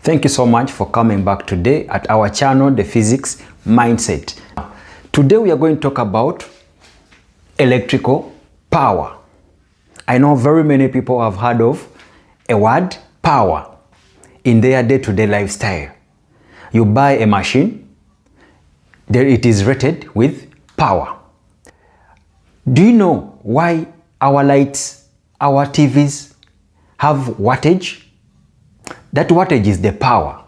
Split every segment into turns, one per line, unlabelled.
Thank you so much for coming back today at our channel, The Physics Mindset. Today we are going to talk about electrical power. I know very many people have heard of a word power in their day-to-day lifestyle. You buy a machine, there it is rated with power. Do you know why our lights, our TVs have wattage? That wattage is the power.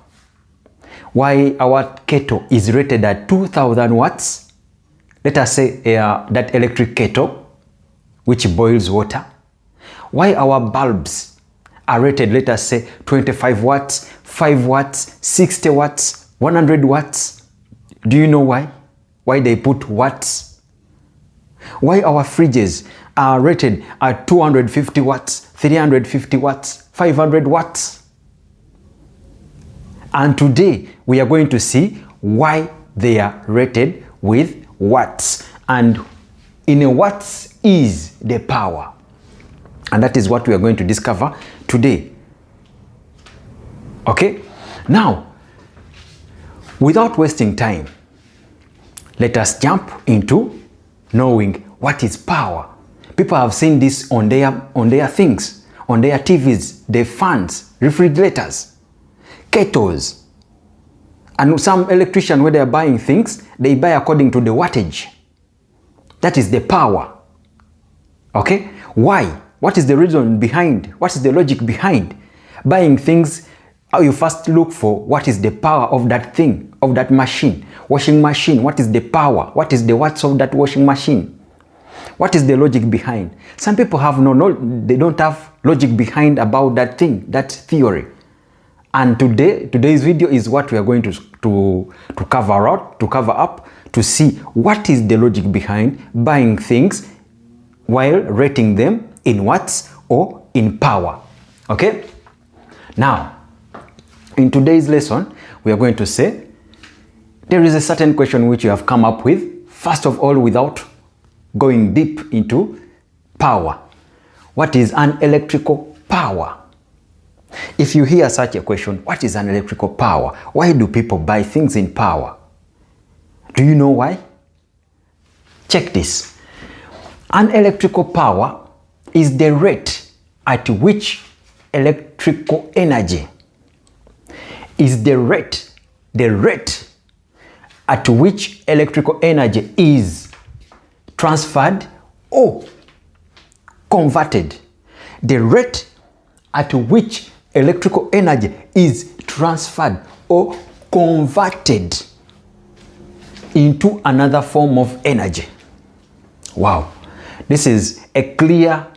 Why our kettle is rated at 2000 watts? Let us say that electric kettle which boils water. Why our bulbs are rated, let us say 25 watts, 5 watts, 60 watts, 100 watts. Do you know why? Why they put watts? Why our fridges are rated at 250 watts, 350 watts, 500 watts? And today we are going to see why they are rated with watts. And in a watts is the power. And that is what we are going to discover today. Okay? Now, without wasting time, let us jump into knowing what is power. People have seen this on their things, on their TVs, their fans, refrigerators, kettles. And some electricians, when they are buying things, they buy according to the wattage. That is the power. Okay? Why? What is the reason behind? What is the logic behind buying things? How you first look for what is the power of that thing, of that machine. Washing machine, what is the power? What is the watts of that washing machine? What is the logic behind? Some people have they don't have logic behind about that thing, that theory. And today's video is what we are going to cover up to see what is the logic behind buying things while rating them in watts or in power. Okay? Now, in today's lesson, we are going to say there is a certain question which you have come up with, first of all, without going deep into power. What is an electrical power? If you hear such a question, what is an electrical power? Why do people buy things in power? Do you know why? Check this. An electrical power is the rate at which electrical energy is the rate at which electrical energy is transferred or converted. The rate at which electrical energy is transferred or converted into another form of energy. Wow. This is a clear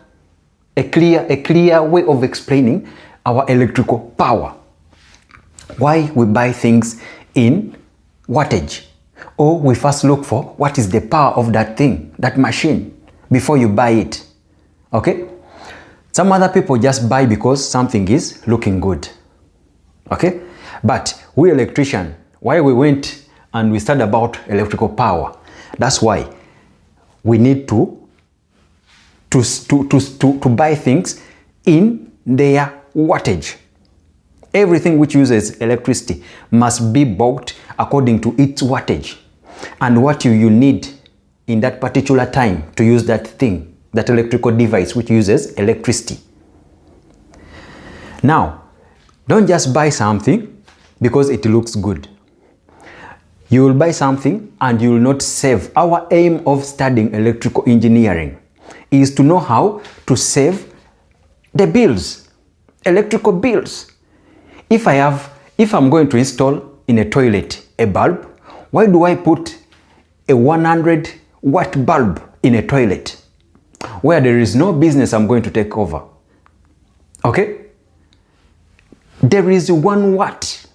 way of explaining our electrical power. Why we buy things in wattage, or we first look for what is the power of that thing, that machine, before you buy it. Okay? Some other people just buy because something is looking good. Okay? But we electricians, why we went and we studied about electrical power, that's why we need to buy things in their wattage. Everything which uses electricity must be bought according to its wattage and what you need in that particular time to use that thing, that electrical device which uses electricity. Now, don't just buy something because it looks good. You will buy something and you will not save. Our aim of studying electrical engineering is to know how to save the bills, electrical bills. If I'm going to install in a toilet a bulb, why do I put a 100 watt bulb in a toilet where there is no business I'm going to take over? Okay? There is 1 watt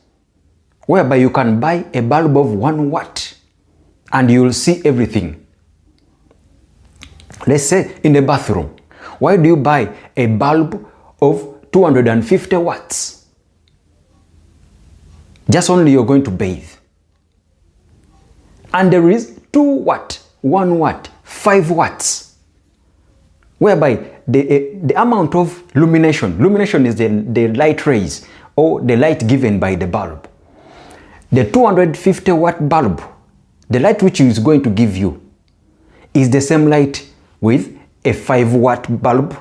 whereby you can buy a bulb of 1 watt and you will see everything. Let's say in the bathroom, why do you buy a bulb of 250 watts? Just only you're going to bathe. And there is 2 watt, 1 watt, 5 watts, whereby the amount of lumination is the light rays or the light given by the bulb. The 250 watt bulb, the light which is going to give you, is the same light with a 5 watt bulb,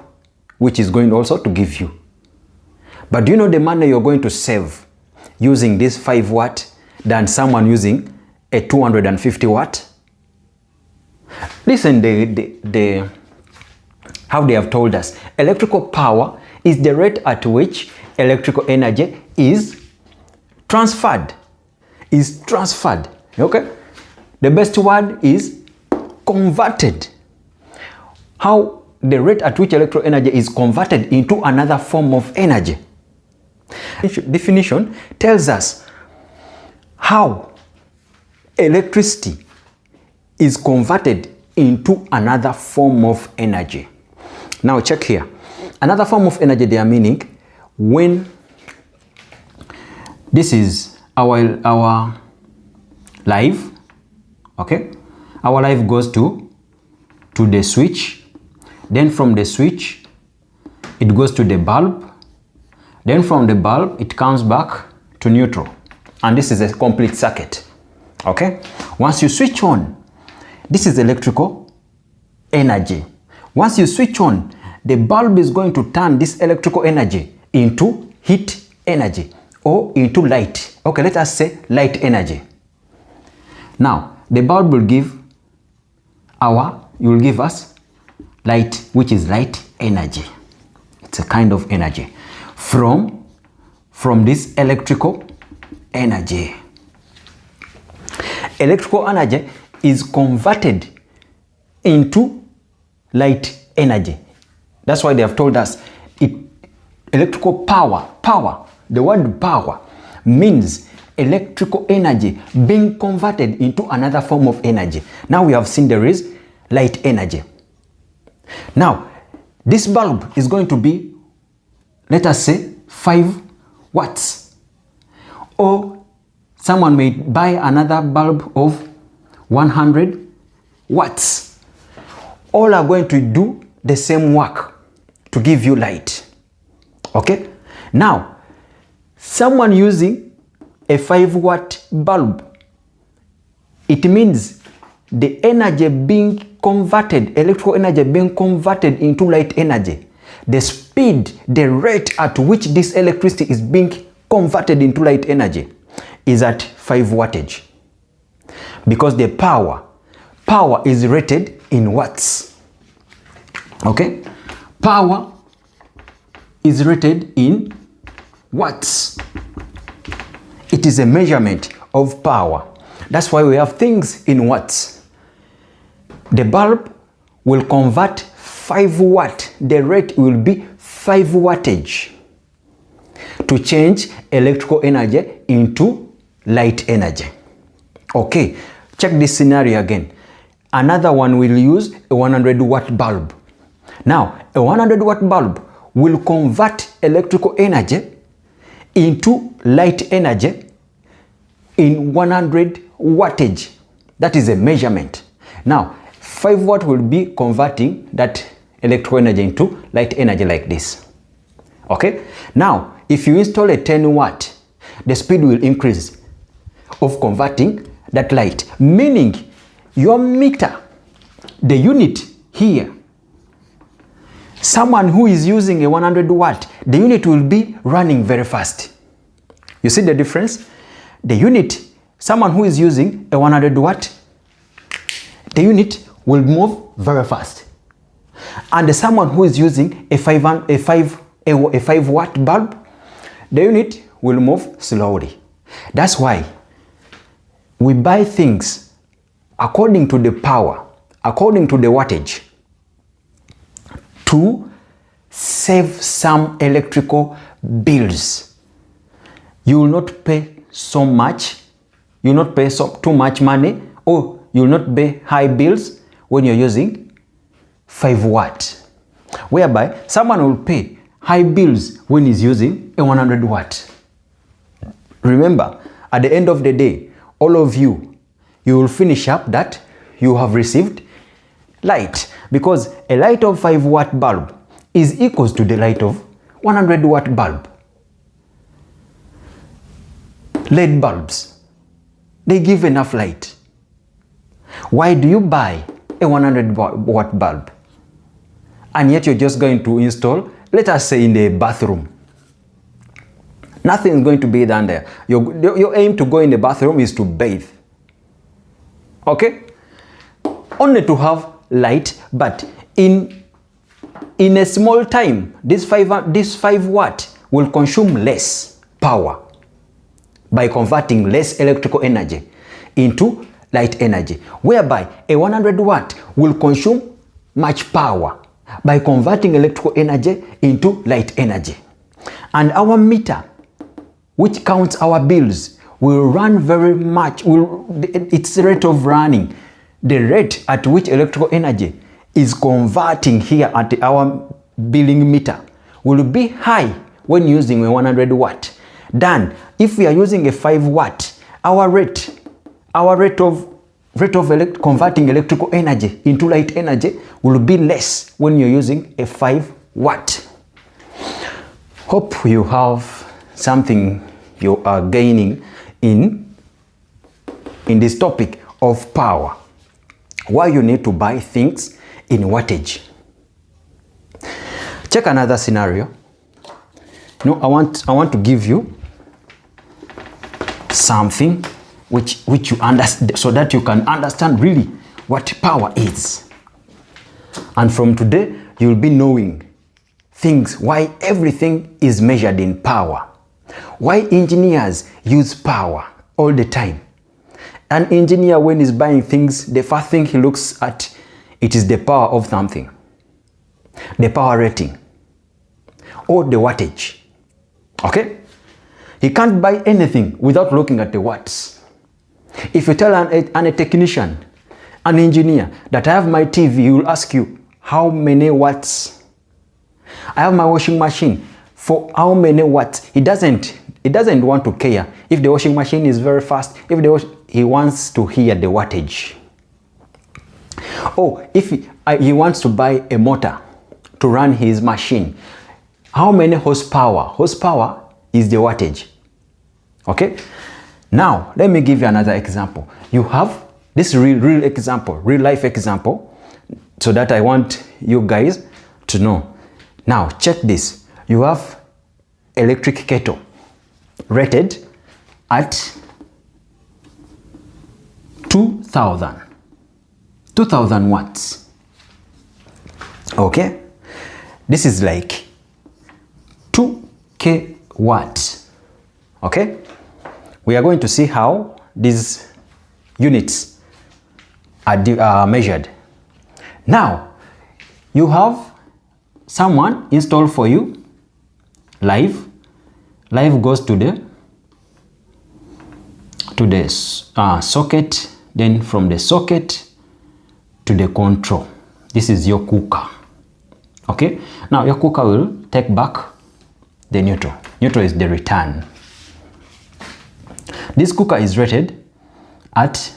which is going also to give you. But do you know the money you're going to save using this 5 watt than someone using a 250 watt? Listen, how they have told us. Electrical power is the rate at which electrical energy is transferred. Okay? The best word is converted. How the rate at which electrical energy is converted into another form of energy. Definition tells us how electricity is converted into another form of energy. Now check here. Another form of energy, they are meaning when this is our live, okay? Our live goes to the switch, then from the switch it goes to the bulb, then from the bulb it comes back to neutral, and this is a complete circuit. Okay, once you switch on, this is electrical energy. Once you switch on, the bulb is going to turn this electrical energy into heat energy or into light. Okay, let us say light energy. Now the bulb will give us light, which is light energy. It's a kind of energy from this electrical energy. Electrical energy is converted into light energy. That's why they have told us electrical power. The word power means electrical energy being converted into another form of energy. Now we have seen there is light energy. Now this bulb is going to be, let us say, 5 watts, or someone may buy another bulb of 100 watts. All are going to do the same work to give you light. Okay? Now, someone using a 5 watt bulb, it means the energy being converted, electrical energy being converted into light energy. The speed, the rate at which this electricity is being converted into light energy is at 5 wattage. Because the power is rated in watts. Okay? Power is rated in watts. It is a measurement of power. That's why we have things in watts. The bulb will convert 5 watt. The rate will be 5 wattage to change electrical energy into light energy. Okay, check this scenario again. Another one will use a 100 watt bulb. Now, a 100 watt bulb will convert electrical energy into light energy in 100 wattage. That is a measurement. Now, 5 watt will be converting that electrical energy into light energy like this. Okay? Now, if you install a 10 watt, the speed will increase of converting that light. Meaning, your meter, the unit here, someone who is using a 100 watt, the unit will be running very fast. You see the difference? The unit, someone who is using a 100 watt, the unit will move very fast. And someone who is using a 5 watt bulb, the unit will move slowly. That's why we buy things according to the power, according to the wattage, to save some electrical bills. You will not pay so much, you will not pay too much money, or you will not pay high bills when you're using 5 watt. Whereby someone will pay high bills when he's using a 100 watt. Remember, at the end of the day, all of you will finish up that you have received light, because a light of 5 watt bulb is equals to the light of 100 watt bulb. LED bulbs, they give enough light. Why do you buy a 100 watt bulb and yet you're just going to install, let us say, in the bathroom? Nothing is going to be done there. Your aim to go in the bathroom is to bathe. Okay? Only to have light, but in a small time, this 5 watt will consume less power by converting less electrical energy into light energy, whereby a 100 watt will consume much power by converting electrical energy into light energy. And our meter, which counts our bills, will run very much, its rate of running, the rate at which electrical energy is converting here at our billing meter will be high when using a 100 watt than if we are using a 5 watt. Our rate of converting electrical energy into light energy will be less when you're using a 5 watt. Hope you have something you are gaining in this topic of power. Why you need to buy things in wattage. Check another scenario. No, I want to give you something which you understand, so that you can understand really what power is. And from today, you'll be knowing things, why everything is measured in power. Why engineers use power all the time. An engineer, when he's buying things, the first thing he looks at, it is the power of something. The power rating or the wattage. Okay? He can't buy anything without looking at the watts. If you tell a technician, an engineer, that I have my TV, he will ask you, how many watts? I have my washing machine, for how many watts? He doesn't want to care if the washing machine is very fast. He wants to hear the wattage. Or if he wants to buy a motor to run his machine, how many horsepower? Horsepower is the wattage. Okay? Now, let me give you another example. You have this real example, real life example, so that I want you guys to know. Now, check this. You have electric kettle rated at 2000 watts. Okay? This is like 2k watts. Okay? We are going to see how these units are measured. Now, you have someone installed for you live. Live goes to the socket, then from the socket to the control. This is your cooker. Okay? Now your cooker will take back the neutral. Neutral is the return. This cooker is rated at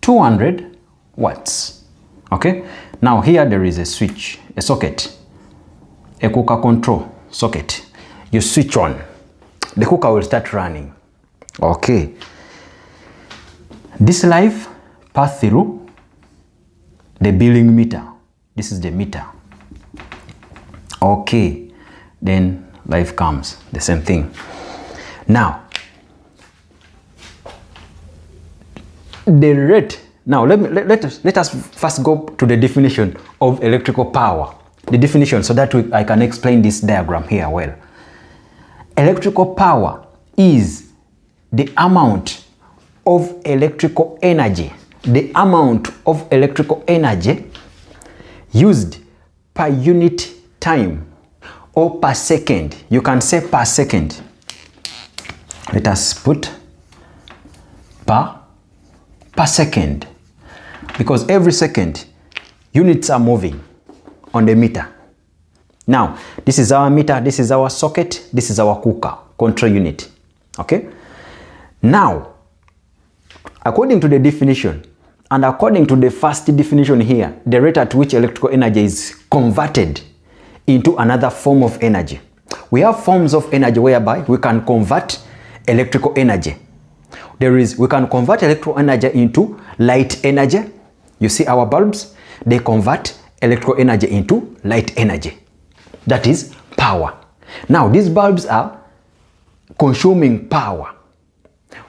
200 watts. Okay? Now here there is a switch, a socket, a cooker control socket. You switch on, the cooker will start running. Okay. This live pass through the billing meter. This is the meter. Okay. Then live comes, the same thing. Now, the rate. Now let us first go to the definition of electrical power. The definition, so that I can explain this diagram here well. Electrical power is the amount of electrical energy. The amount of electrical energy used per unit time or per second. You can say per second. Let us put per second, because every second units are moving on the meter. Now, this is our meter, this is our socket, this is our cooker control unit. Okay? Now, according to the definition, and according to the first definition here, the rate at which electrical energy is converted into another form of energy. We have forms of energy whereby we can convert electrical energy we can convert electrical energy into light energy. You see our bulbs, they convert electrical energy into light energy. That is power. Now these bulbs are consuming power.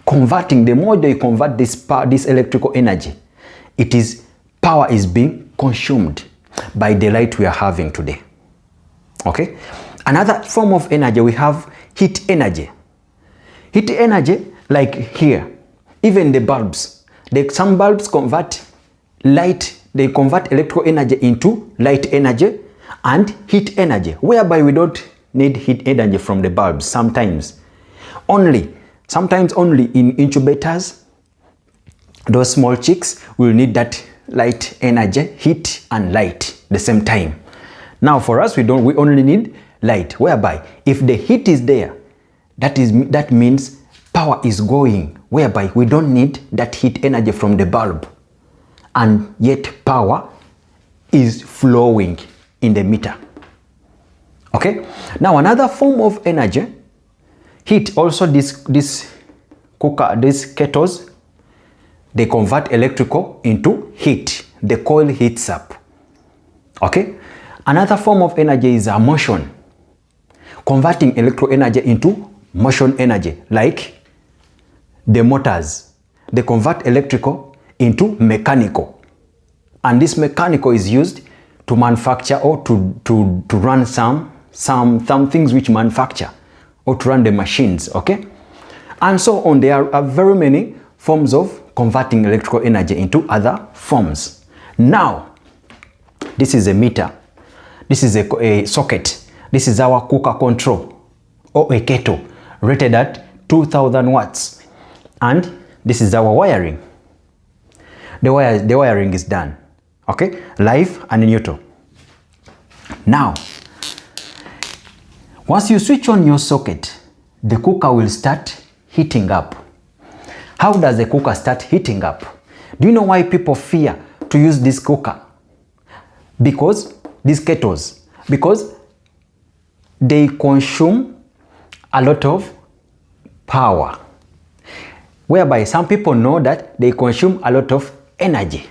Converting, the more they convert this power, this electrical energy, power is being consumed by the light we are having today. Okay? Another form of energy, we have heat energy. Heat energy, like here, even the bulbs, some bulbs convert light, they convert electrical energy into light energy and heat energy, whereby we don't need heat energy from the bulbs sometimes only in incubators. Those small chicks will need that light energy, heat and light the same time. Now for us, we only need light, whereby if the heat is there, that means power is going, whereby we don't need that heat energy from the bulb, and yet power is flowing in the meter. Okay, now another form of energy, heat, also this cooker, these kettles, they convert electrical into heat. The coil heats up. Okay, another form of energy is motion, converting electrical energy into motion energy, like the motors, they convert electrical into mechanical, and this mechanical is used to manufacture or to run some things which manufacture, or to run the machines. Okay, and so on. There are very many forms of converting electrical energy into other forms. Now this is a meter, this is a socket, this is our cooker control or a kettle rated at 2000 watts, and this is our wiring. The wiring is done. Okay, live and neutral. Now once you switch on your socket, the cooker will start heating up. How does the cooker start heating up? Do you know why people fear to use this cooker? Because these kettles, because they consume a lot of power, whereby some people know that they consume a lot of energy.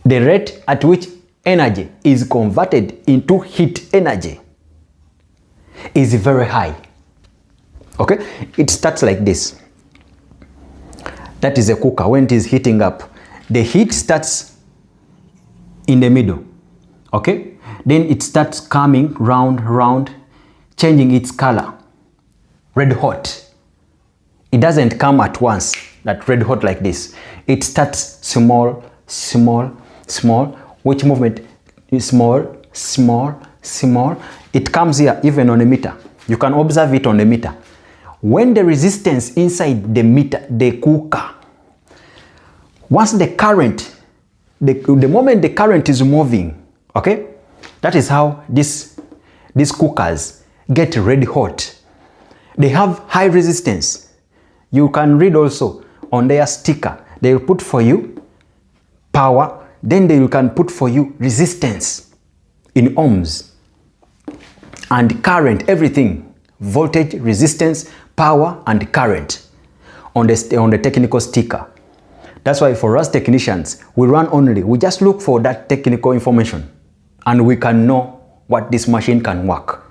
The rate at which energy is converted into heat energy is very high. Okay, it starts like this. That is a cooker. When it is heating up, the heat starts in the middle. Okay, then it starts coming round, changing its color, red hot. It doesn't come at once, that red hot like this. It starts small, which movement is small. It comes here even on a meter. You can observe it on the meter. When the resistance inside the meter, the cooker, once the current, the moment the current is moving, okay, that is how these cookers get red hot. They have high resistance. You can read also on their sticker, they will put for you power, then they can put for you resistance in ohms and current, everything, voltage, resistance, power and current on the technical sticker. That's why for us technicians, we just look for that technical information, and we can know what this machine can work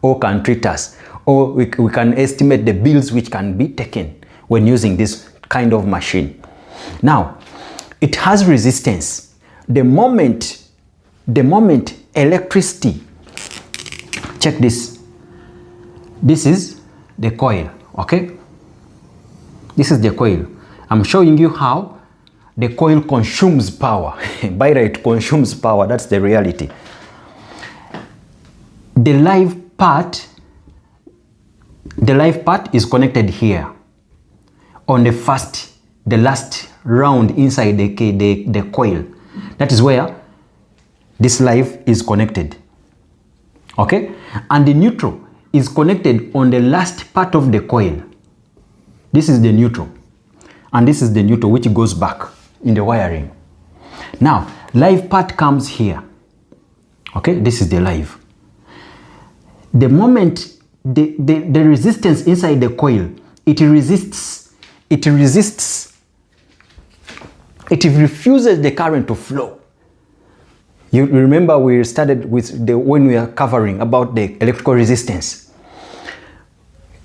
or can treat us, or we can estimate the bills which can be taken when using this kind of machine. Now it has resistance. The moment electricity, check this, this is the coil. Okay, this is the coil. I'm showing you how the coil consumes power. By right, it consumes power. That's the reality. The live part is connected here on the last round inside the coil. That is where this live is connected. Okay, and the neutral is connected on the last part of the coil. This is the neutral, and this is the neutral which goes back in the wiring. Now live part comes here. Okay, this is the live. The moment the resistance inside the coil it resists. It refuses the current to flow. You remember we started with when we are covering about the electrical resistance.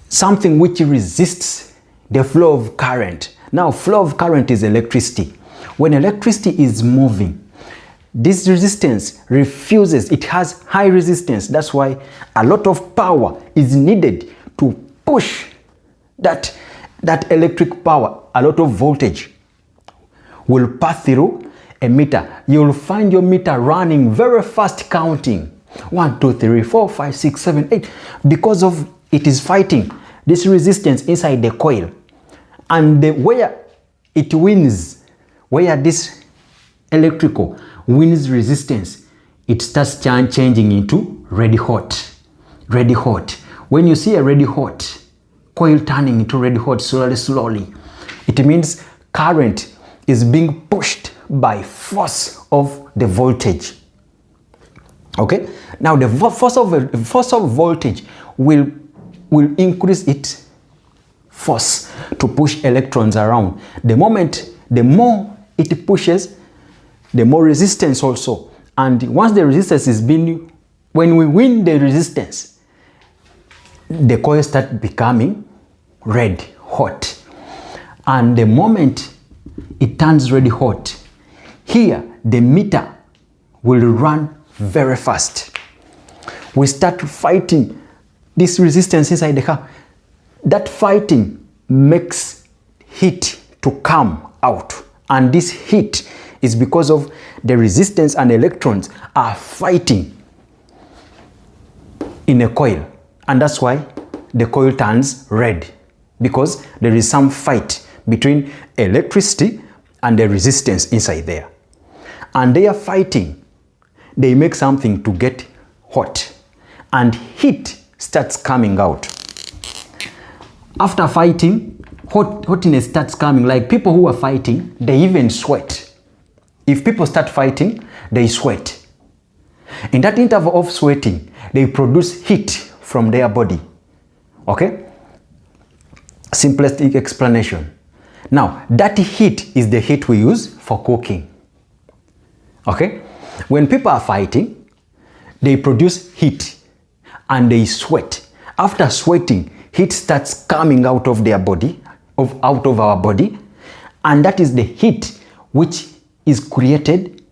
Something which resists the flow of current. Now, flow of current is electricity. When electricity is moving, this resistance refuses. It has high resistance. That's why a lot of power is needed to push that electric power. A lot of voltage will pass through a meter. You'll find your meter running very fast, counting 1, 2, 3, 4, 5, 6, 7, 8, because of it is fighting this resistance inside the coil. And where it wins, where this electrical wins resistance, it starts changing into red hot. Red hot. When you see a red hot coil turning into red hot slowly, it means current is being pushed by force of the voltage. Okay, now the force of voltage will increase its force to push electrons around. The more it pushes, the more resistance also. And once the resistance is being, when we win the resistance, the coil starts becoming red hot. And the moment it turns red hot, here the meter will run very fast. We start fighting this resistance inside the car. That fighting makes heat to come out, and this heat is because of the resistance, and electrons are fighting in a coil, and that's why the coil turns red, because there is some fight between electricity and the resistance inside there, and they are fighting. They make something to get hot, and heat starts coming out. After fighting, hotness starts coming. Like people who are fighting, they even sweat. If people start fighting, they sweat. In that interval of sweating, they produce heat from their body. Okay? Simplistic explanation. Now, that heat is the heat we use for cooking. Okay? When people are fighting, they produce heat and they sweat. After sweating, heat starts coming out of their body, out of our body, and that is the heat which is created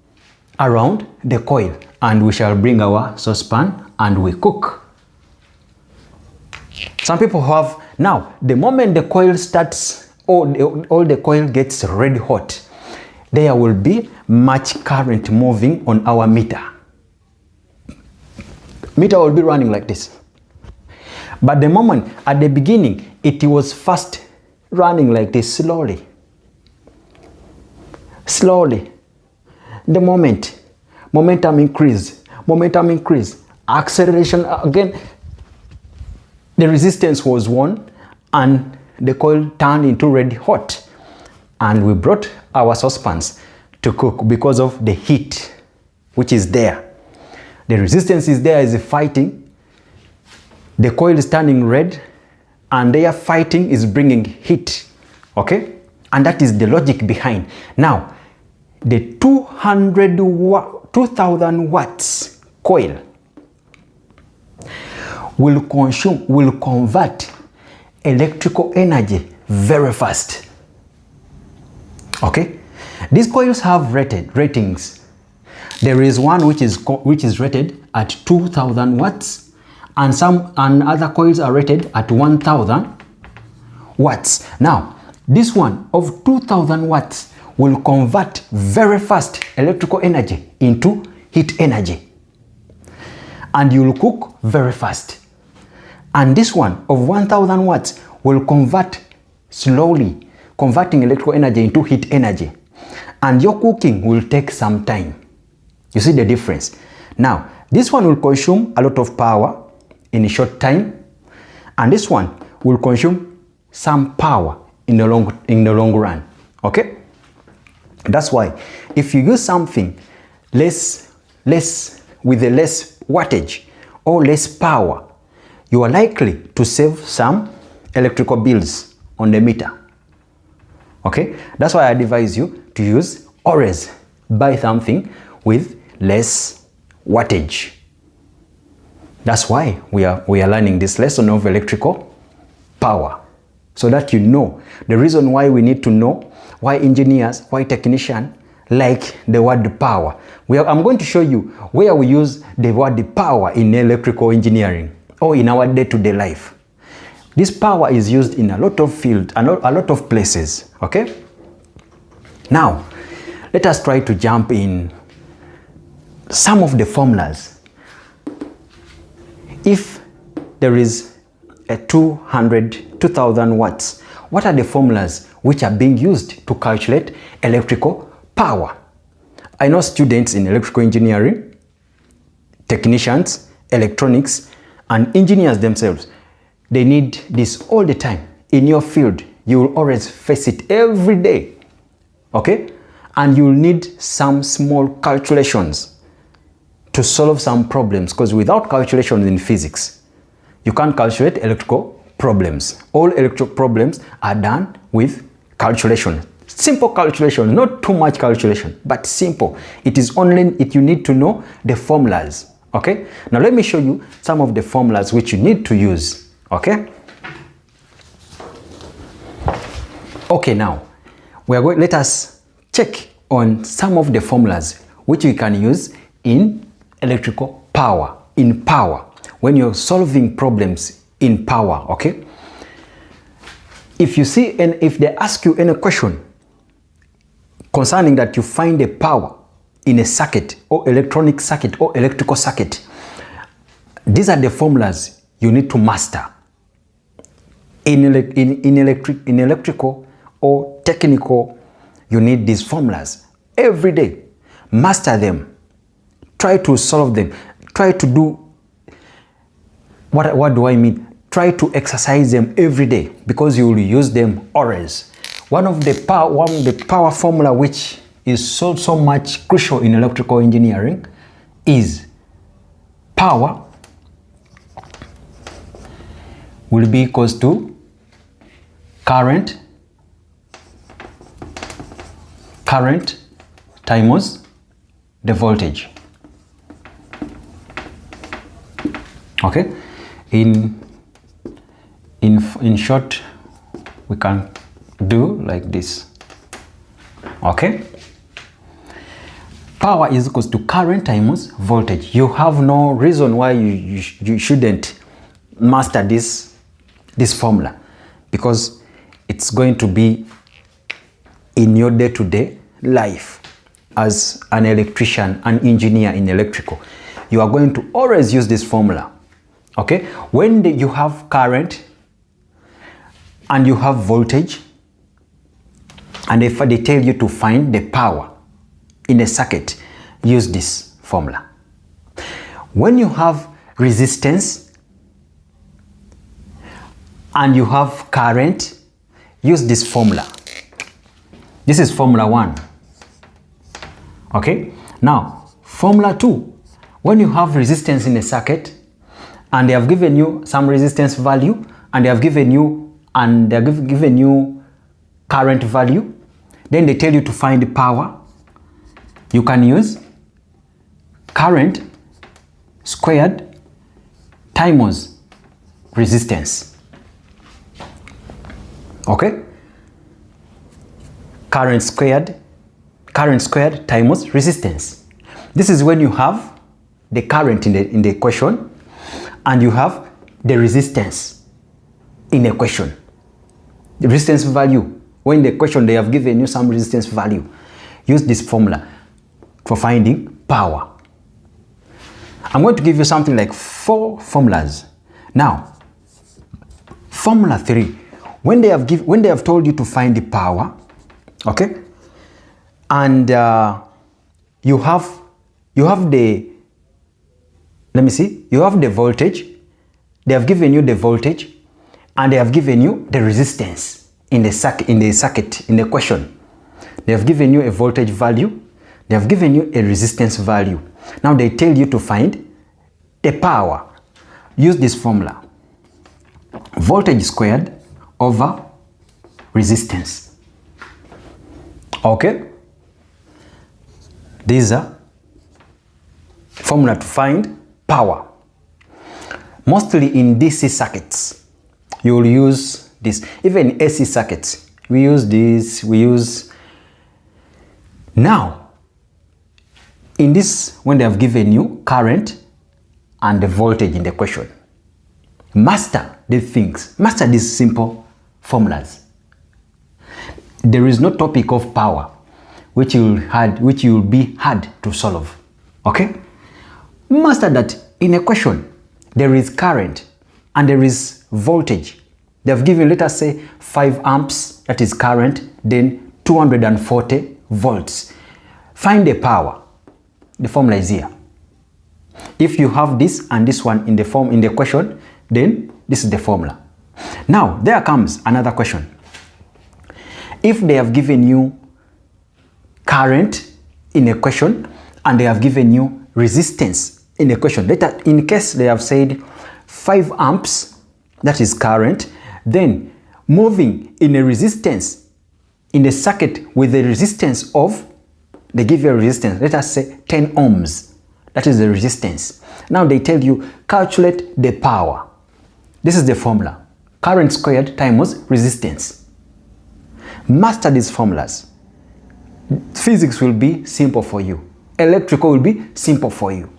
around the coil, and we shall bring our saucepan and we cook. Some people have, now the moment the coil starts, all the coil gets red hot, there will be much current moving on our meter. Meter will be running like this. But the moment, at the beginning, it was fast running like this, slowly. Slowly. The momentum increase, acceleration again. The resistance was won, and the coil turned into red hot. And we brought our saucepans to cook because of the heat which is there. The resistance is there, is fighting. The coil is turning red, and their fighting is bringing heat. Okay? And that is the logic behind. Now, the 2000 watts coil will convert electrical energy very fast. Okay? These coils have ratings. There is one which is rated at 2000 watts. And other coils are rated at 1000 watts. Now, this one of 2000 watts will convert very fast electrical energy into heat energy. And you will cook very fast. And this one of 1000 watts will convert slowly, converting electrical energy into heat energy. And your cooking will take some time. You see the difference? Now, this one will consume a lot of power in a short time, and this one will consume some power in the long run. Okay? That's why if you use something less with a less wattage or less power, you are likely to save some electrical bills. on the meter. Okay, that's why I advise you to always buy something with less wattage. That's why we are learning this lesson of electrical power, so that you know the reason why we need to know, why engineers, why technicians like the word power. I'm going to show you where we use the word power in electrical engineering or in our day-to-day life. This power is used in a lot of fields and a lot of places. Okay? Now, let us try to jump in some of the formulas. If there is a 2000 watts, what are the formulas which are being used to calculate electrical power? I know students in electrical engineering, technicians, electronics, and engineers themselves, they need this all the time. In your field, you will always face it every day. Okay? And you'll need some small calculations to solve some problems, because without calculations in physics, you can't calculate electrical problems. All electrical problems are done with calculation. Simple calculation, not too much calculation, but simple. It is only if you need to know the formulas. Okay? Now let me show you some of the formulas which you need to use. Okay? Okay, now let us check on some of the formulas which we can use in electrical power, in power, when you're solving problems in power. Okay? If you see, and if they ask you any question concerning that you find a power in a circuit or electronic circuit or electrical circuit, these are the formulas you need to master. In electrical or technical, you need these formulas every day. Master them. Try to solve them. Try to do, what do I mean? Try to exercise them every day, because you will use them always. One of the power formula which is so much crucial in electrical engineering is power will be equals to current times the voltage. Okay, in short, we can do like this. Okay, power is equals to current times voltage. You have no reason why you shouldn't master this formula, because it's going to be in your day-to-day life as an electrician, an engineer in electrical. You are going to always use this formula. Okay, when you have current and you have voltage, and if they tell you to find the power in a circuit, use this formula. When you have resistance and you have current, use this formula. This is formula 1. Okay, now formula 2. When you have resistance in a circuit and they have given you some resistance value, and they have given you current value, then they tell you to find the power, you can use current squared times resistance. Okay, current squared times resistance. This is when you have the current in the equation and you have the resistance in the equation. The resistance value, when the equation they have given you some resistance value, use this formula for finding power. I'm going to give you something like 4 formulas. Now, formula 3, when they have told you to find the power, okay, and you have the, let me see, you have the voltage, they have given you the voltage, and they have given you the resistance in the circuit, in the equation. They have given you a voltage value, they have given you a resistance value. Now they tell you to find the power. Use this formula. Voltage squared over resistance. Okay? These are formula to find power. Mostly in DC circuits, you will use this. Even in AC circuits, we use this, Now, in this, when they have given you current and the voltage in the question, master these things, master these simple formulas. There is no topic of power which you will be hard to solve. Okay? Master that in a question there is current and there is voltage. They have given, let us say, 5 amps, that is current, then 240 volts. Find the power. The formula is here. If you have this and this one in the question, then this is the formula. Now, there comes another question. If they have given you current in a question and they have given you resistance in a question, in case they have said 5 amps, that is current, then moving in a resistance in a circuit with the resistance of, they give you a resistance, let us say 10 ohms, that is the resistance. Now they tell you calculate the power. This is the formula, current squared times resistance. Master these formulas. Physics will be simple for you. Electrical will be simple for you.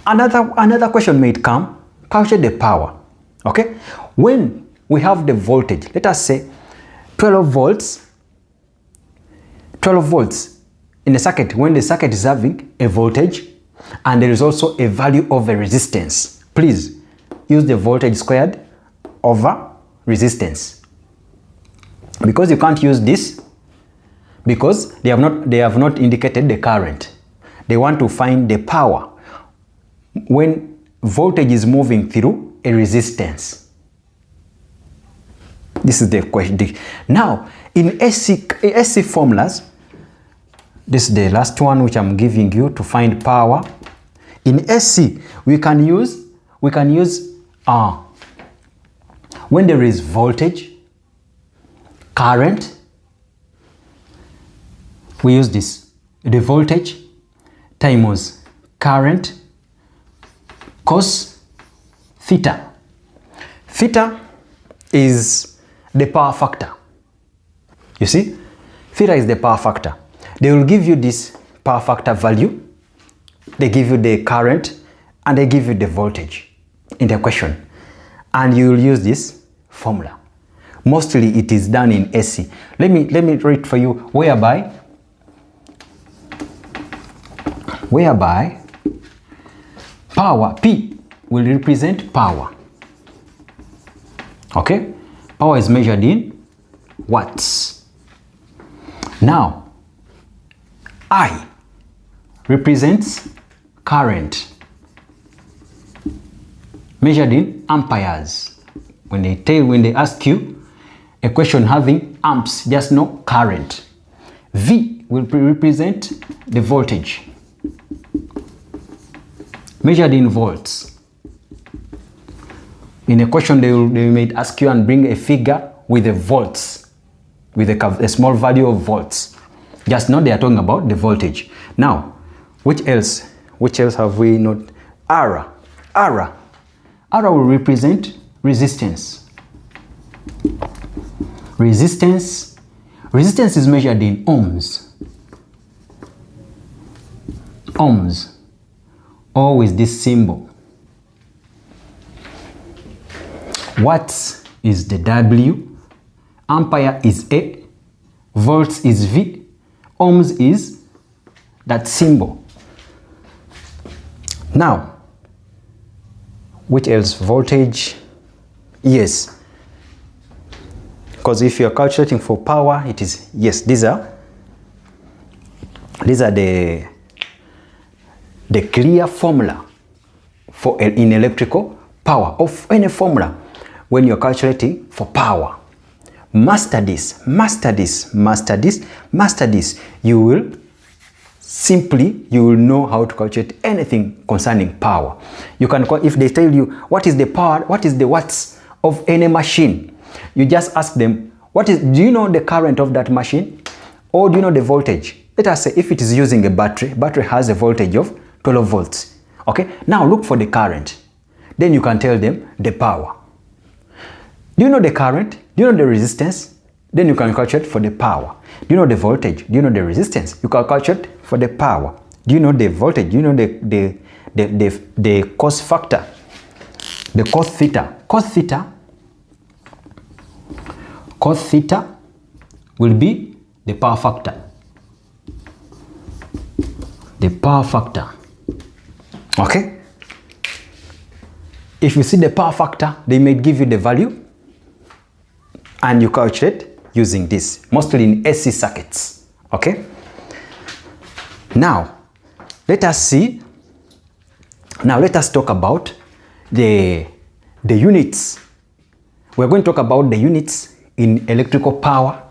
Another question may come, calculate the power. Okay? When we have the voltage, let us say 12 volts in the circuit, when the circuit is having a voltage and there is also a value of a resistance, please use the voltage squared over resistance. Because you can't use this, because they have not indicated the current. They want to find the power when voltage is moving through a resistance. This is the question. Now, in AC formulas, this is the last one which I'm giving you to find power. In AC, we can use when there is voltage, current, we use this, the voltage times current cos theta. Theta is the power factor. You see, theta is the power factor. They will give you this power factor value, they give you the current, and they give you the voltage in the question, and you will use this formula. Mostly it is done in AC. Let me read for you, whereby power, P, will represent power. Okay? Power is measured in watts. Now, I represents current, measured in amperes. When they ask you a question having amps, just know current. V will represent the voltage, measured in volts. In a question, they may ask you and bring a figure with the volts, with a small value of volts. Just know they are talking about the voltage. Now, which else have we not? R will represent resistance. Resistance is measured in ohms. Ohms, or with this symbol. Watts is the W, ampere is A, volts is V, ohms is that symbol. Now, which else? Voltage, yes. Because if you are calculating for power, it is, yes, these are the clear formula for in electrical power of any formula when you're calculating for power. Master this, master this, master this, master this. You will know how to calculate anything concerning power. You can call, if they tell you what is the power, what is the watts of any machine, you just ask them do you know the current of that machine? Or do you know the voltage? Let us say if it is using a battery has a voltage of 12 volts. Okay, now look for the current. Then you can tell them the power. Do you know the current? Do you know the resistance? Then you can calculate for the power. Do you know the voltage? Do you know the resistance? You can calculate for the power. Do you know the voltage? Do you know the cos factor? The cos theta. Cos theta will be the power factor. The power factor. Okay? If you see the power factor, they may give you the value and you calculate using this, mostly in AC circuits. Okay? Now, let us talk about the units. We're going to talk about the units in electrical power,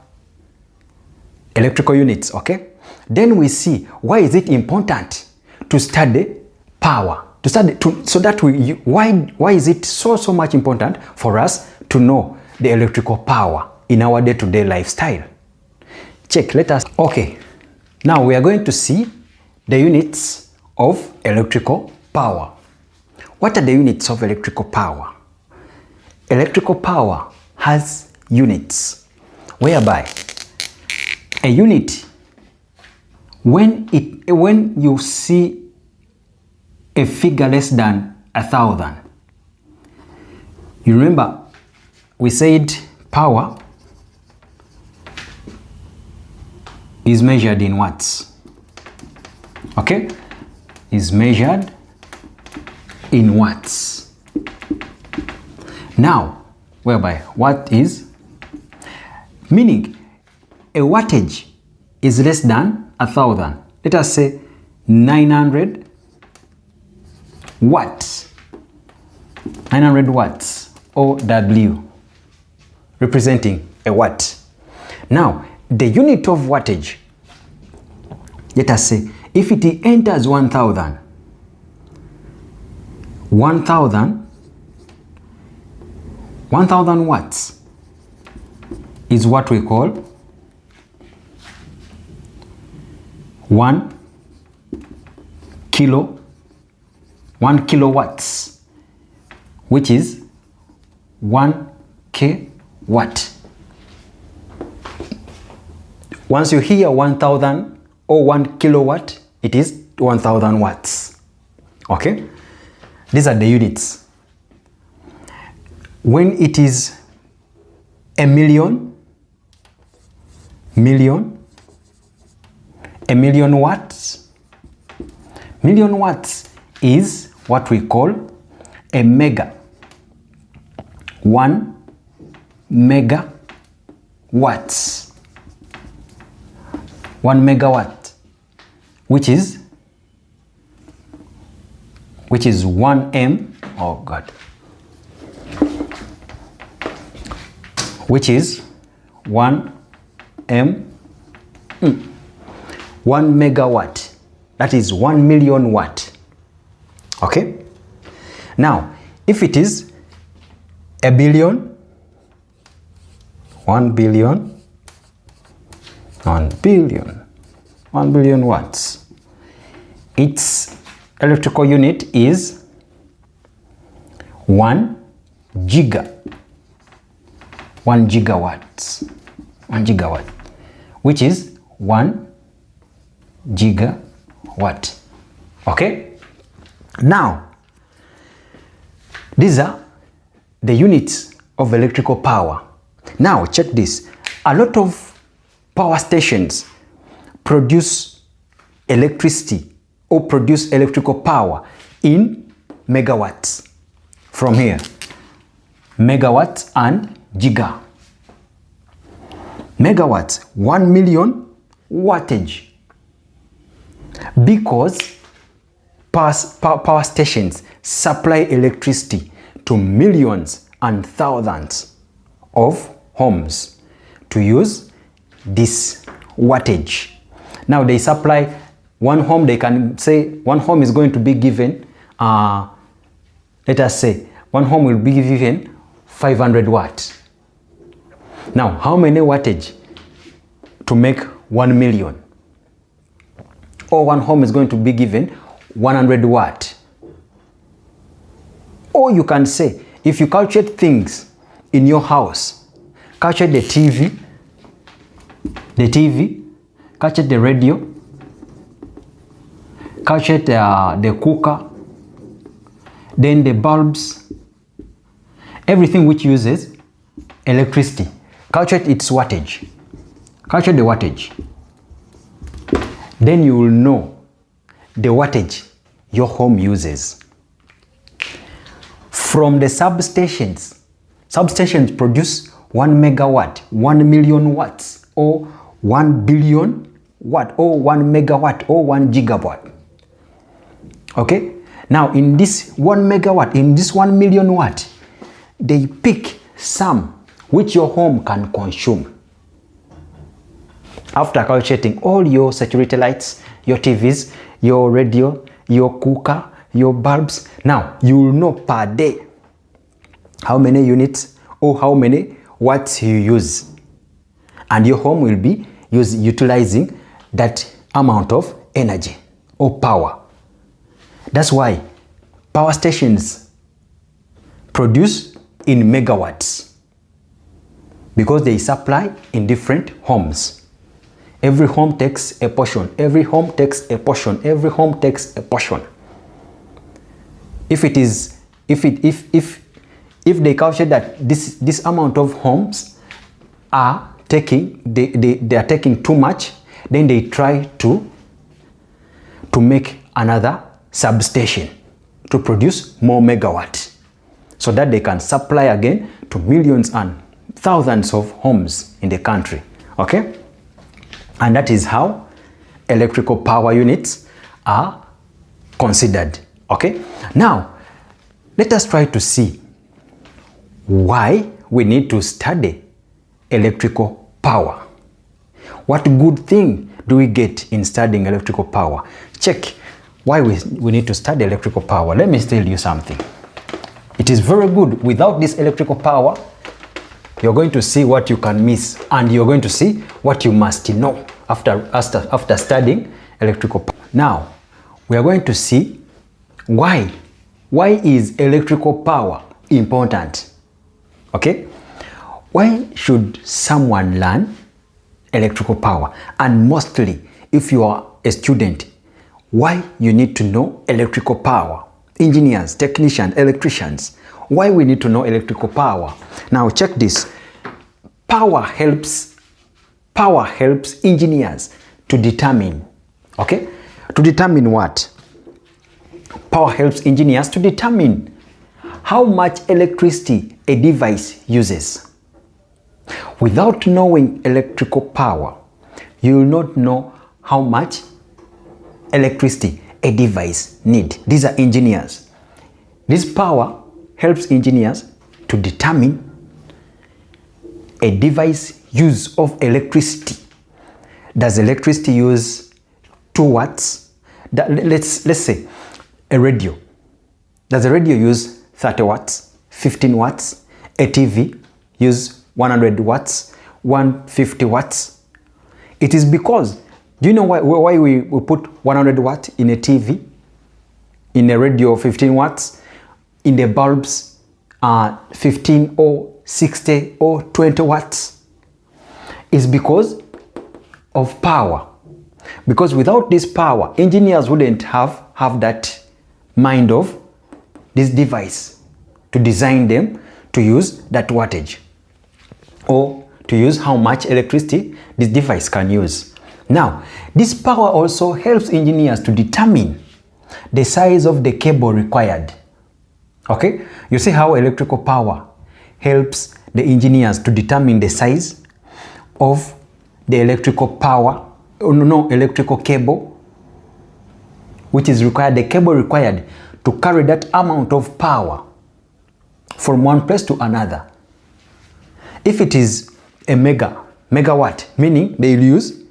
electrical units, okay? Then we see why is it important to study power, why is it so much important for us to know the electrical power in our day-to-day lifestyle. Check, okay. Now we are going to see the units of electrical power. What are the units of electrical power? Electrical power has units, whereby a unit, when you see a figure less than 1,000, you remember we said power is measured in watts. Okay? Is measured in watts. Now, whereby what is meaning a wattage is less than 1,000. Let us say 900 watts. 900 watts or W, representing a watt. Now, the unit of wattage, let us say, if it enters 1,000 watts is what we call 1 kilowatts, which is 1 kW. Once you hear 1,000 or 1 kilowatt, it is 1,000 watts. Okay? These are the units. When it is a million watts is what we call a mega. 1 megawatts. 1 megawatt, which is 1 m, oh God, which is 1 megawatt. That is 1 million watt. Okay? Now, if it is a billion, 1 billion watts, its electrical unit is 1 gigawatt, which is 1 gigawatt. Okay? Now, these are the units of electrical power. Now, check this. A lot of power stations produce electricity or produce electrical power in megawatts. From here, megawatts and giga. Megawatts, 1 million wattage. Because power stations supply electricity to millions and thousands of homes to use this wattage. Now they supply one home, they can say one home is going to be given, let us say one home will be given 500 watts. Now, how many wattage to make 1 million? Or one home is going to be given 100 watt. Or you can say, if you calculate things in your house, calculate the TV, calculate the radio, calculate the cooker, then the bulbs, everything which uses electricity. Calculate its wattage. Calculate the wattage. Then you will know the wattage your home uses. From the substations produce 1 megawatt, 1 million watts, or 1 billion watt, or 1 megawatt, or 1 gigawatt. Okay? Now, in this 1 megawatt, in this 1 million watt, they pick some which your home can consume. After calculating all your security lights, your TVs, your radio, your cooker, your bulbs, now you will know per day how many units or how many watts you use. And your home will be utilizing that amount of energy or power. That's why power stations produce in megawatts, because they supply in different homes. Every home takes a portion. Every home takes a portion. Every home takes a portion. If they calculate that this amount of homes are taking, they are taking too much, then they try to make another substation to produce more megawatts, so that they can supply again to millions and thousands of homes in the country. Okay? And that is how electrical power units are considered. Okay? Now, let us try to see why we need to study electrical power. What good thing do we get in studying electrical power? Check why we need to study electrical power. Let me tell you something. It is very good. Without this electrical power, you're going to see what you can miss, and you're going to see what you must know after studying electrical power. Now, we are going to see why is electrical power important. Okay? Why should someone learn electrical power? And mostly, if you are a student, why you need to know electrical power? Engineers, technicians, electricians, why we need to know electrical power? Now check this. Power helps engineers to determine, okay? To determine what? Power helps engineers to determine how much electricity a device uses. Without knowing electrical power, you will not know how much electricity a device needs. These are engineers. This power helps engineers to determine a device use of electricity. Does electricity use 2 watts? Let's say a radio. Does a radio use 30 watts, 15 watts? A TV use 100 watts, 150 watts? It is because, do you know why we put 100 watts in a TV, in a radio 15 watts, in the bulbs 15 or 60 or 20 watts? It's because of power. Because without this power, engineers wouldn't have that mind of this device to design them to use that wattage or to use how much electricity this device can use. Now, this power also helps engineers to determine the size of the cable required. Okay? You see how electrical power helps the engineers to determine the size of the electrical cable which is required, the cable required to carry that amount of power from one place to another. If it is a megawatt, meaning they'll use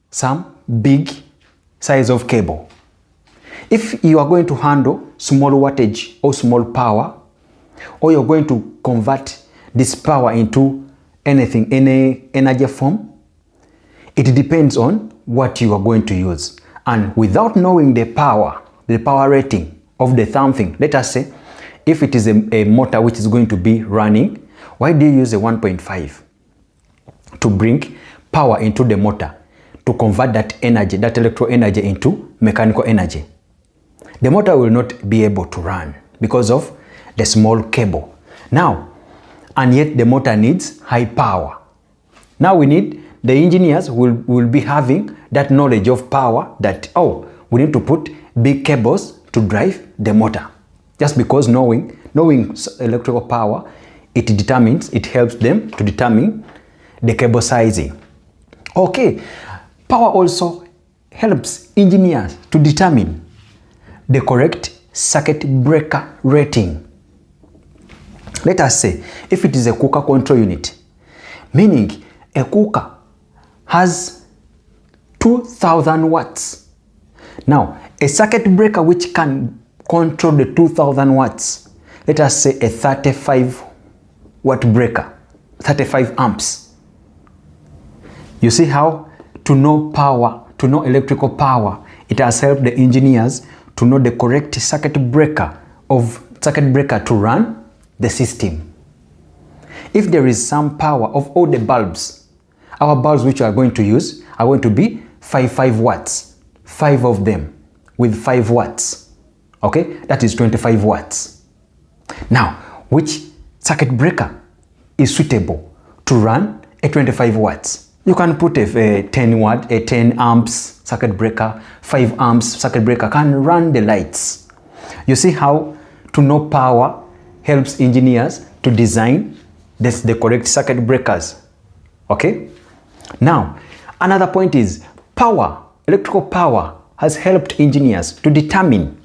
some big size of cable. If you are going to handle small wattage or small power, or you're going to convert this power into anything, any energy form, it depends on what you are going to use. And without knowing the power rating of the something, let us say, if it is a motor which is going to be running, why do you use a 1.5 to bring power into the motor to convert that energy, that electrical energy, into mechanical energy? The motor will not be able to run because of the small cable. Now, and yet the motor needs high power. Now the engineers will be having that knowledge of power that, oh, we need to put big cables to drive the motor. Just because knowing electrical power, it helps them to determine the cable sizing. Okay, power also helps engineers to determine the correct circuit breaker rating. Let us say, if it is a cooker control unit, meaning a cooker has 2000 watts. Now, a circuit breaker which can control the 2000 watts, let us say a 35 watt breaker, 35 amps. You see how to know power, to know electrical power, it has helped the engineers to know the correct circuit breaker to run the system. If there is some power of all the bulbs, our bulbs which we are going to use are going to be 5 watts, 5 of them with 5 watts. Okay, that is 25 watts. Now, which circuit breaker is suitable to run a 25 watts? You can put a 10 amps circuit breaker, 5 amps circuit breaker can run the lights. You see how to know power helps engineers to design the correct circuit breakers. Okay? Now, another point is power. Electrical power has helped engineers to determine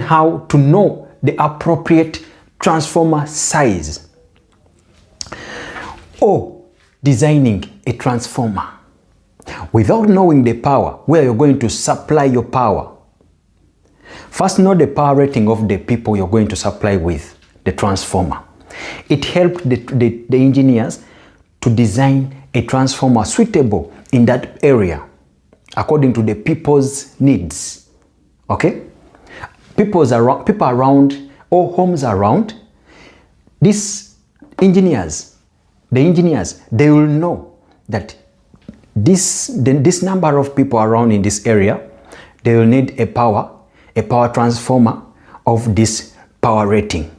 how to know the appropriate transformer size or designing a transformer. Without knowing the power, where you're going to supply your power, first know the power rating of the people you're going to supply with the transformer. It helped the engineers to design a transformer suitable in that area according to the people's needs. Okay? People around or homes around, these engineers, they will know that this number of people around in this area, they will need a power transformer of this power rating.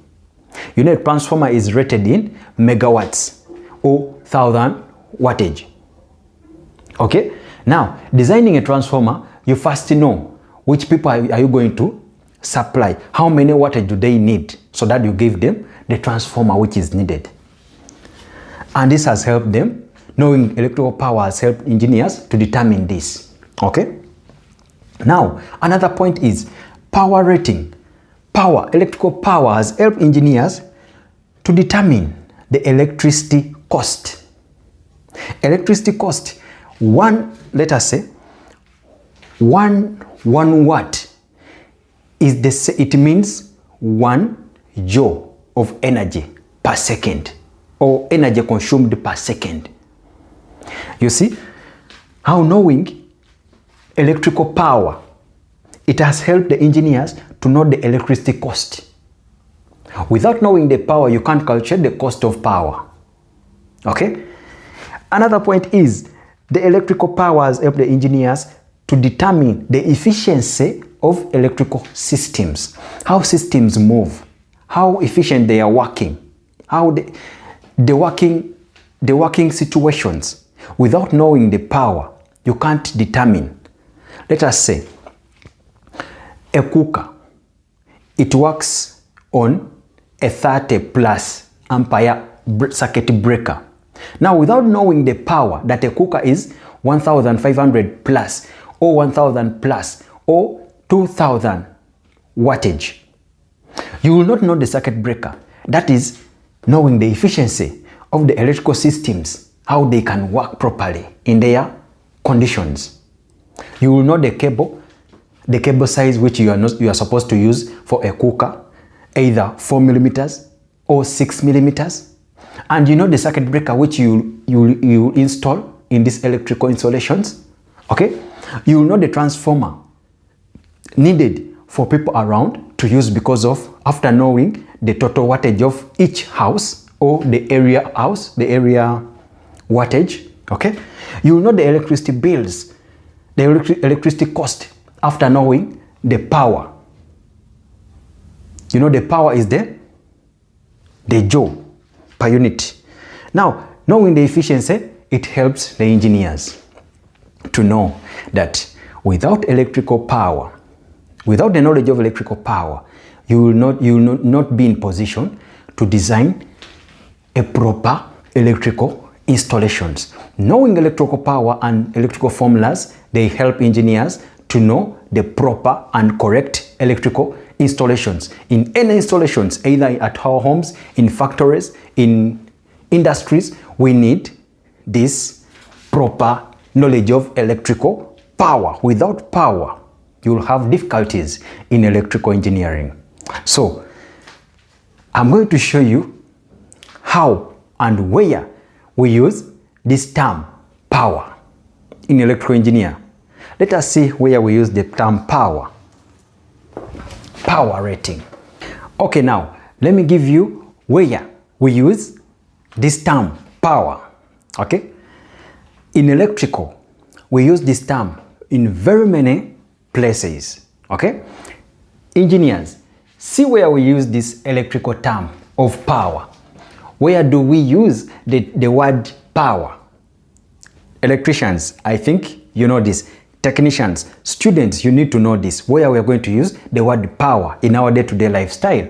You know, a transformer is rated in megawatts or 1000 wattage. Okay? Now, designing a transformer, you first know which people are you going to supply, how many wattage do they need, so that you give them the transformer which is needed. And this has helped them, knowing electrical power has helped engineers to determine this. Okay? Now, another point is power rating. Electrical power has helped engineers to determine the electricity cost. Electricity cost, let us say, 1 watt it means 1 joule of energy per second, or energy consumed per second. You see how knowing electrical power, it has helped the engineers to know the electricity cost. Without knowing the power, you can't calculate the cost of power. Okay? Another point is the electrical power has helped the engineers to determine the efficiency of electrical systems, how systems move, how efficient they are working, how the working situations. Without knowing the power, you can't determine. Let us say a cooker, it works on a 30 plus ampere circuit breaker. Now, without knowing the power that a cooker is 1500 plus or 1000 plus or 2000 wattage, you will not know the circuit breaker. That is knowing the efficiency of the electrical systems, how they can work properly in their conditions. You will know the cable size which you are supposed to use for a cooker, either 4 millimeters or 6 millimeters. And you know the circuit breaker which you install in these electrical installations, okay? You know the transformer needed for people around to use, because of after knowing the total wattage of each house or the area house, the area wattage, okay? You will know the electricity bills, the electricity cost after knowing the power. You know the power is the joule per unit. Now, knowing the efficiency, it helps the engineers to know that without electrical power, without the knowledge of electrical power, you will not be in position to design a proper electrical installations. Knowing electrical power and electrical formulas, they help engineers to know the proper and correct electrical installations. In any installations, either at our homes, in factories, in industries, we need this proper knowledge of electrical power. Without power, you will have difficulties in electrical engineering. So, I'm going to show you how and where we use this term power in electrical engineer. Let us see where we use the term power. Power rating. Okay, now let me give you where we use this term power. Okay, in electrical we use this term in very many places. Okay, engineers, see where we use this electrical term of power. Where do we use the word power? Electricians, I think you know this. Technicians, students, you need to know this, where we are going to use the word power in our day-to-day lifestyle.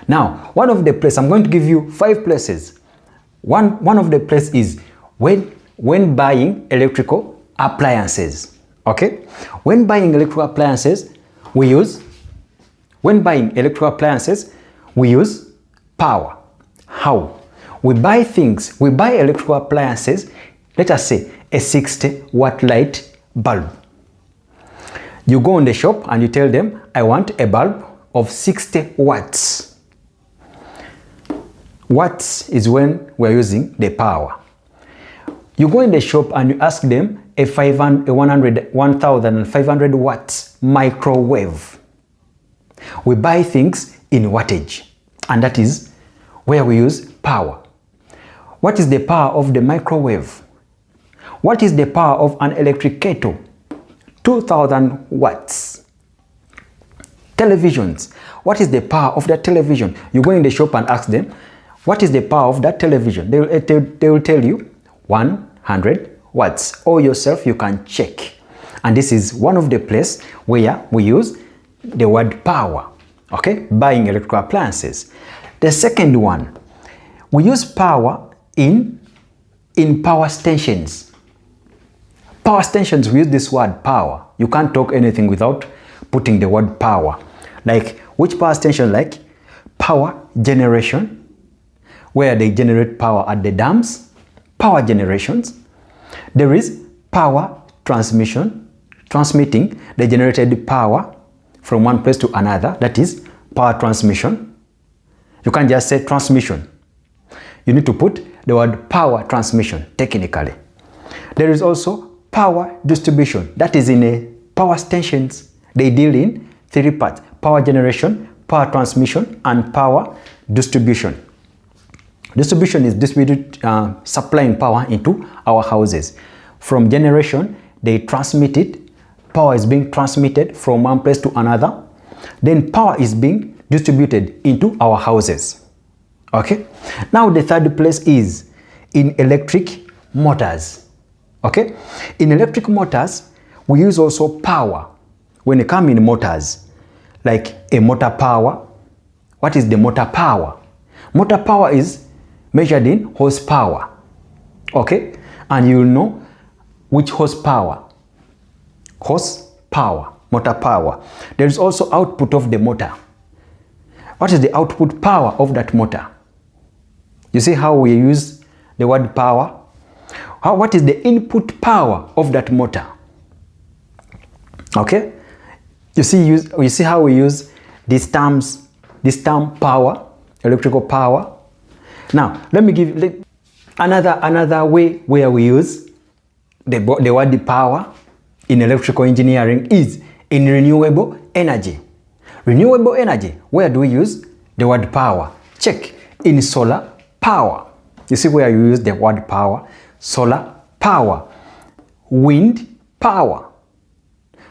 Now, one of the places, I'm going to give you 5 places. One of the places is when buying electrical appliances. Okay? When buying electrical appliances, we use power. How? We buy electrical appliances, let us say a 60-watt light bulb. You go in the shop and you tell them, I want a bulb of 60 watts. Watts is when we're using the power. You go in the shop and you ask them a 1500 watts microwave. We buy things in wattage, and that is where we use power. What is the power of the microwave? What is the power of an electric kettle? 2000 watts. Televisions. What is the power of that television? You go in the shop and ask them, what is the power of that television? They will tell you 100 watts. Or yourself, you can check. And this is one of the places where we use the word power. Okay? Buying electrical appliances. The second one, we use power in power stations. Power stations, we use this word power. You can't talk anything without putting the word power. Like, which power station? Like power generation, where they generate power at the dams, power generations. There is power transmission, transmitting the generated power from one place to another, that is power transmission. You can't just say transmission. You need to put the word power transmission technically. There is also power distribution. That is in a power stations. They deal in 3 parts: power generation, power transmission, and power distribution. Distribution is distributed, supplying power into our houses. From generation, they transmit it. Power is being transmitted from one place to another. Then power is being distributed into our houses. Okay? Now the third place is in electric motors. Okay? In electric motors, we use also power when it comes in motors, like a motor power. What is the motor power? Motor power is measured in horsepower. Okay? And you will know which horsepower. Horsepower, motor power. There is also output of the motor. What is the output power of that motor? You see how we use the word power? What is the input power of that motor? Okay? You see how we use these terms, this term power, electrical power. Now, let me give another way where we use the word power in electrical engineering is in renewable energy. Renewable energy, where do we use the word power? Check in solar power. You see where you use the word power? Solar power. Wind power.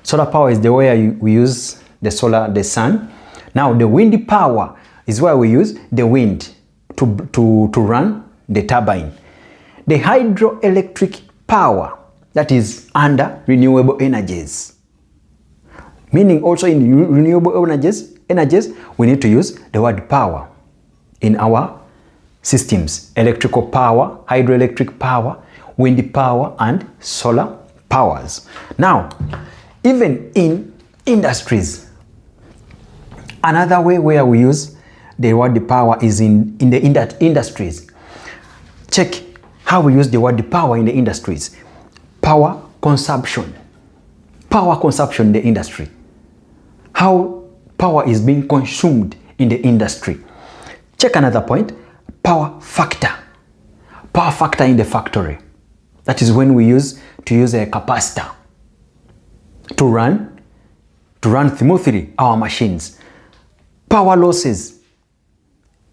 Solar power is the way we use the sun. Now the wind power is where we use the wind to run the turbine. The hydroelectric power, that is under renewable energies. Meaning also in renewable energies, we need to use the word power in our systems. Electrical power, hydroelectric power, wind power, and solar powers. Now, even in industries, another way where we use the word power is in the industries. Check how we use the word power in the industries. Power consumption. Power consumption in the industry. How power is being consumed in the industry. Check another point. Power factor. Power factor in the factory. That is when we use a capacitor to run smoothly our machines. Power losses.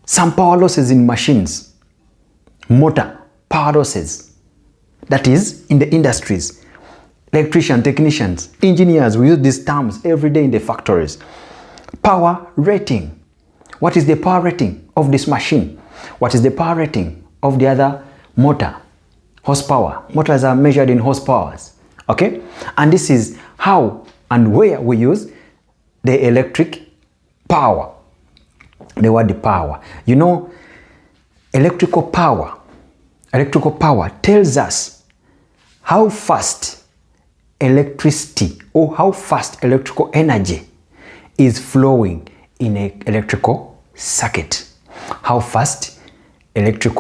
Some power losses in machines. Motor power losses. That is in the industries. Electricians, technicians, engineers, we use these terms every day in the factories. Power rating. What is the power rating of this machine? What is the power rating of the other motor? Horsepower. Motors are measured in horsepowers. Okay? And this is how and where we use the electric power. The word power. You know, electrical power tells us how fast electricity or how fast electrical energy is flowing in an electrical circuit. How fast electric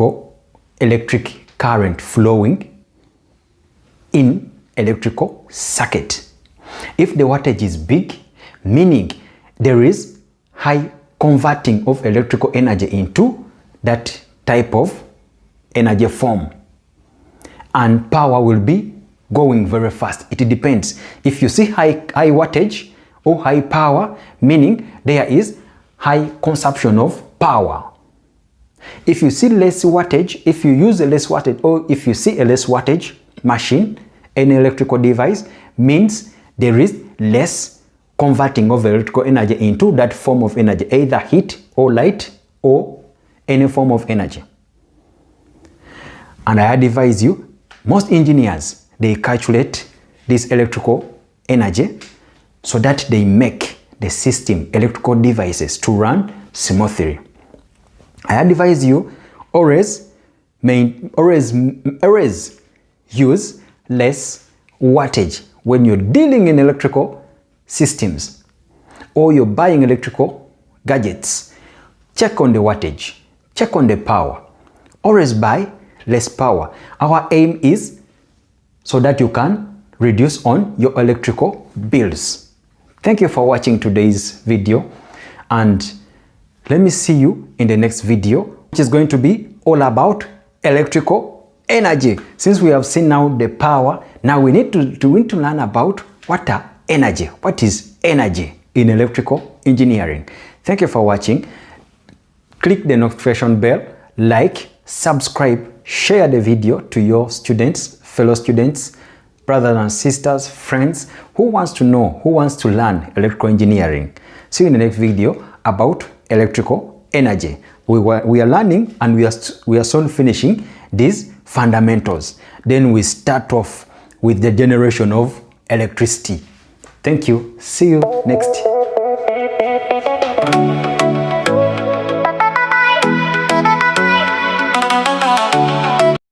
current flowing in electrical circuit. If the wattage is big, meaning there is high converting of electrical energy into that type of energy form, and power will be going very fast. It depends. If you see high wattage or high power, meaning there is high consumption of power. If you see less wattage, if you use a less wattage, or if you see a less wattage machine, any electrical device, means there is less converting of electrical energy into that form of energy, either heat or light or any form of energy. And I advise you, most engineers, they calculate this electrical energy so that they make the system, electrical devices, to run smoothly. I advise you always use less wattage when you're dealing in electrical systems or you're buying electrical gadgets. Check on the wattage, check on the power. Always buy less power. Our aim is so that you can reduce on your electrical bills. Thank you for watching today's video, and let me see you in the next video, which is going to be all about electrical energy. Since we have seen now the power, now we need to learn about what are energy. What is energy in electrical engineering? Thank you for watching. Click the notification bell, like, subscribe, share the video to your students, fellow students, brothers and sisters, friends who wants to know, who wants to learn electrical engineering. See you in the next video about electrical energy. We are learning, and we are soon finishing these fundamentals. Then we start off with the generation of electricity. Thank you. See you next.